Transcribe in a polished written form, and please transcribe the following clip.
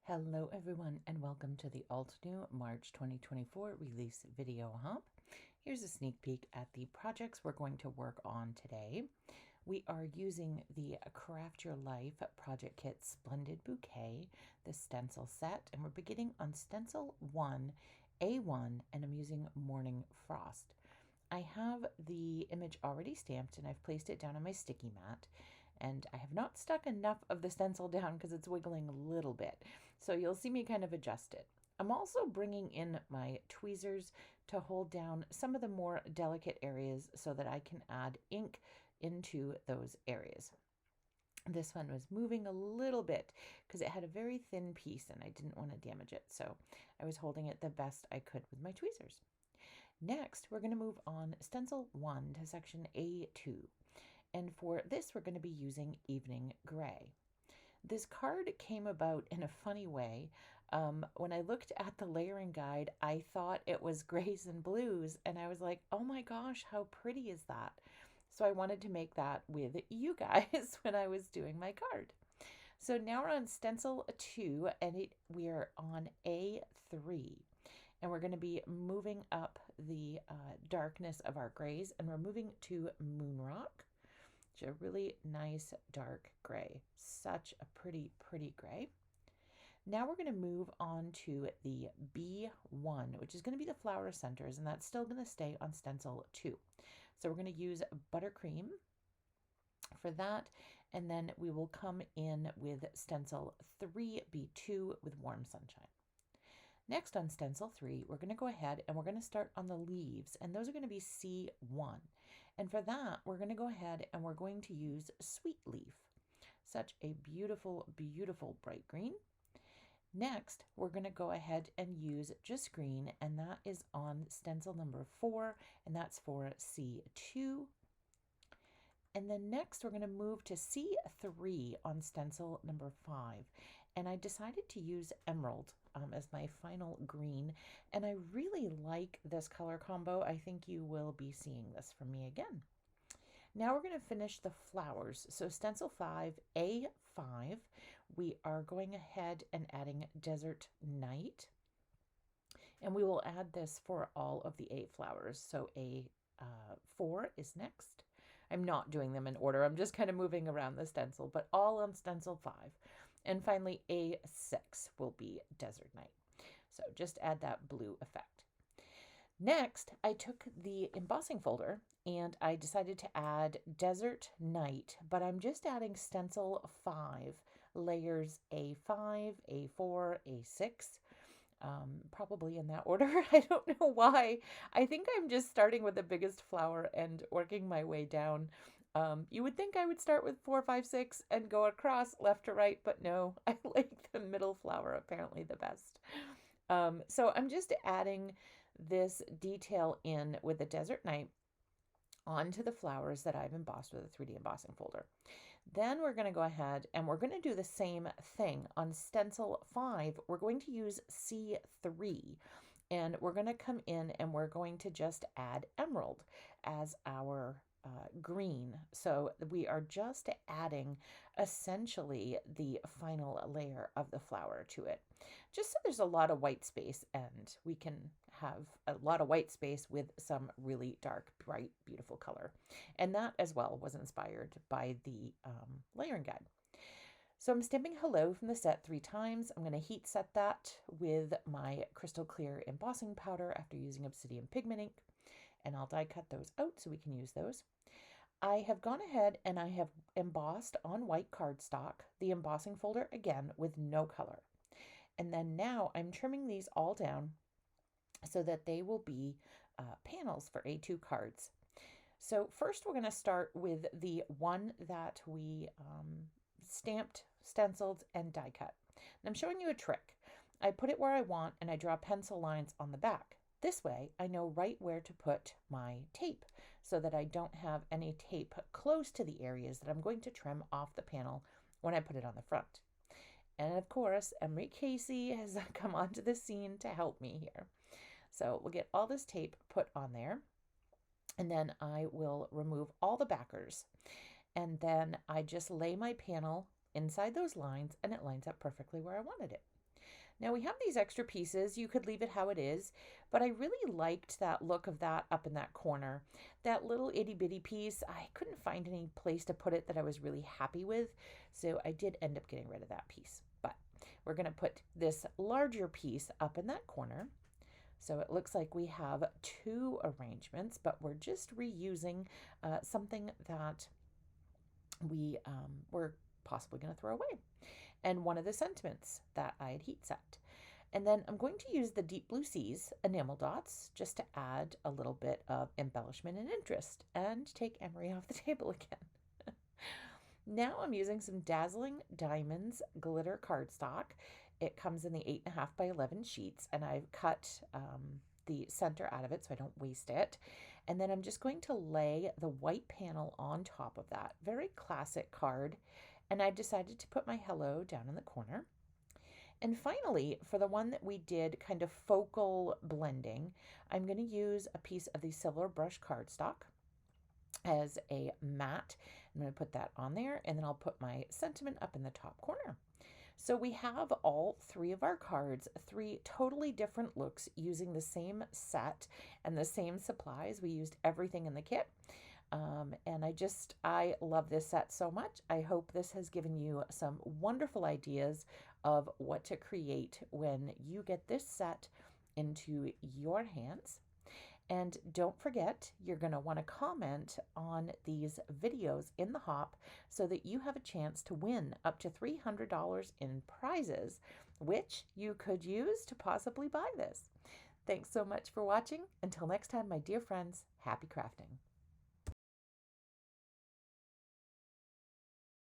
Hello everyone and welcome to the Altenew March 2024 release video hub. Here's a sneak peek at the projects we're going to work on today. We are using the Craft Your Life Project Kit Splendid Bouquet, the stencil set, and we're beginning on stencil 1, A1, and I'm using Morning Frost. I have the image already stamped and I've placed it down on my sticky mat. And I have not stuck enough of the stencil down because it's wiggling a little bit. So you'll see me kind of adjust it. I'm also bringing in my tweezers to hold down some of the more delicate areas so that I can add ink into those areas. This one was moving a little bit because it had a very thin piece and I didn't want to damage it. So I was holding it the best I could with my tweezers. Next, we're going to move on stencil 1 to section A2. And for this, we're going to be using Evening Gray. This card came about in a funny way. When I looked at the layering guide, I thought it was grays and blues, and I was like, oh my gosh, how pretty is that? So I wanted to make that with you guys when I was doing my card. So now we're on stencil 2, and we are on A3. And we're going to be moving up the darkness of our grays, and we're moving to Moonrock. A really nice dark gray. Such a pretty gray. Now we're going to move on to the B1, which is going to be the flower centers, and that's still going to stay on stencil 2. So we're going to use buttercream for that, and then we will come in with stencil 3B2 with warm sunshine. Next on stencil 3, we're going to go ahead and we're going to start on the leaves, and those are going to be C1. And for that, we're going to go ahead and we're going to use Sweet Leaf. Such a beautiful, beautiful bright green. Next, we're going to go ahead and use just green, and that is on stencil number 4, and that's for C2. And then next, we're going to move to C3 on stencil number 5. And I decided to use Emerald as my final green. And I really like this color combo. I think you will be seeing this from me again. Now we're going to finish the flowers. So stencil 5, A5, we are going ahead and adding Desert Night. And we will add this for all of the 8 flowers. So A4 is next. I'm not doing them in order. I'm just kind of moving around the stencil, but all on stencil 5. And finally, A6 will be Desert Night. So just add that blue effect. Next, I took the embossing folder and I decided to add Desert Night, but I'm just adding stencil 5, layers A5, A4, A6. Probably in that order. I don't know why. I think I'm just starting with the biggest flower and working my way down. You would think I would start with 4, 5, 6 and go across left to right, but no, I like the middle flower apparently the best. So I'm just adding this detail in with the Desert Night onto the flowers that I've embossed with a 3D embossing folder. Then we're going to go ahead and we're going to do the same thing. On stencil 5, we're going to use C3, and we're going to come in and we're going to just add Emerald as our green. So we are just adding essentially the final layer of the flower to it. Just so there's a lot of white space, and we can have a lot of white space with some really dark, bright, beautiful color. And that as well was inspired by the layering guide. So I'm stamping hello from the set 3 times. I'm going to heat set that with my crystal clear embossing powder after using obsidian pigment ink. And I'll die cut those out so we can use those. I have gone ahead and I have embossed on white cardstock the embossing folder again with no color. And then now I'm trimming these all down so that they will be panels for A2 cards. So first we're going to start with the one that we stamped, stenciled, and die cut. And I'm showing you a trick. I put it where I want and I draw pencil lines on the back. This way I know right where to put my tape so that I don't have any tape close to the areas that I'm going to trim off the panel when I put it on the front. And of course, Emery Casey has come onto the scene to help me here. So we'll get all this tape put on there, and then I will remove all the backers. And then I just lay my panel inside those lines, and it lines up perfectly where I wanted it. Now we have these extra pieces. You could leave it how it is, but I really liked that look of that up in that corner. That little itty bitty piece, I couldn't find any place to put it that I was really happy with, so I did end up getting rid of that piece. But we're going to put this larger piece up in that corner. So it looks like we have two arrangements, but we're just reusing something that we were possibly going to throw away, and one of the sentiments that I had heat set. And then I'm going to use the Deep Blue Seas enamel dots just to add a little bit of embellishment and interest and take Emery off the table again. Now I'm using some Dazzling Diamonds glitter cardstock. It comes in the 8.5 by 11 sheets, and I've cut the center out of it so I don't waste it. And then I'm just going to lay the white panel on top of that. Very classic card. And I've decided to put my hello down in the corner. And finally, for the one that we did kind of focal blending, I'm going to use a piece of the silver brush cardstock as a mat. I'm going to put that on there, and then I'll put my sentiment up in the top corner. So we have all three of our cards, three totally different looks using the same set and the same supplies. We used everything in the kit. And I love this set so much. I hope this has given you some wonderful ideas of what to create when you get this set into your hands. And don't forget, you're going to want to comment on these videos in the Hop so that you have a chance to win up to $300 in prizes, which you could use to possibly buy this. Thanks so much for watching. Until next time, my dear friends, happy crafting.